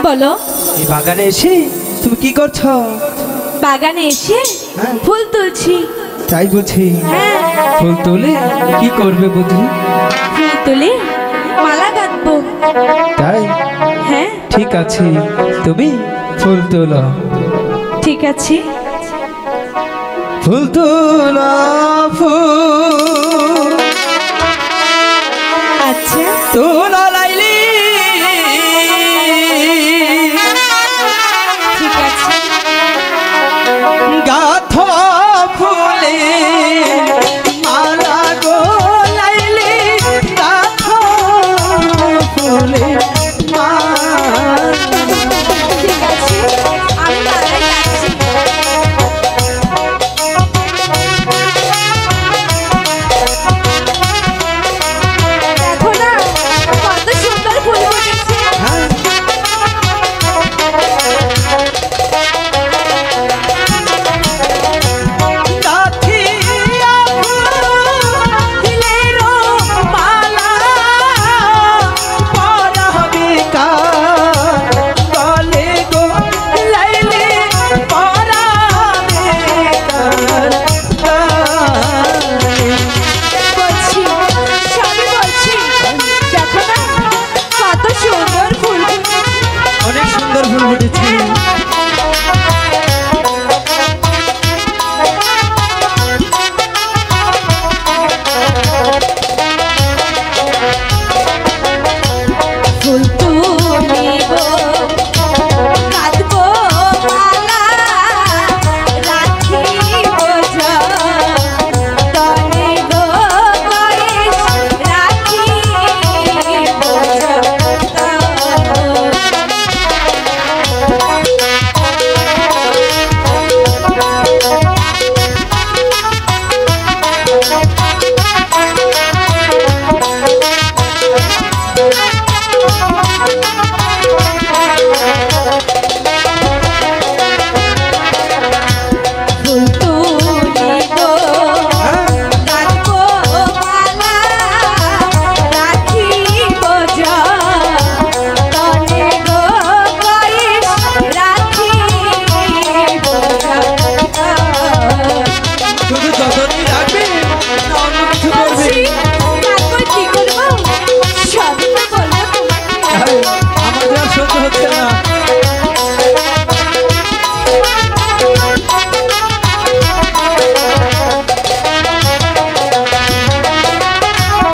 বলো। এই বাগানে এসে তুমি কি করছো? বাগানে এসে ফুল তুলছি। তাই বুঝি? হ্যাঁ। ফুল তুলে কি করবে বুঝি? ফুল তুলে মালা গাঁথবো। তাই? হ্যাঁ। ঠিক আছে, তুমি ফুল তোলো। ঠিক আছে। ফুল তোলো ফুল। আচ্ছা। তোলো লাইলি। ঠিক আছে। গাথো ফুলে মালা গো লাইলি। গাথো ফুলে মালা। ঠিক আছে, আমি মালাই গাঁথছি। দেখো না কত সুন্দর ফুল ফুটেছে। হ্যাঁ। গাথিয়া ফুলেরো মালা পরাবে কার গলে গো লাইলি। পরাবে কার গলে। বলছি, সবই বলছি। দেখো না কত সুন্দর ফুল ফুটেছে। অনেক সুন্দর ফুল ফুটেছে। ফুল তুলিব গাঁথবো মালা রাখিব যতনে গো গণেশ রাখিব যতনে।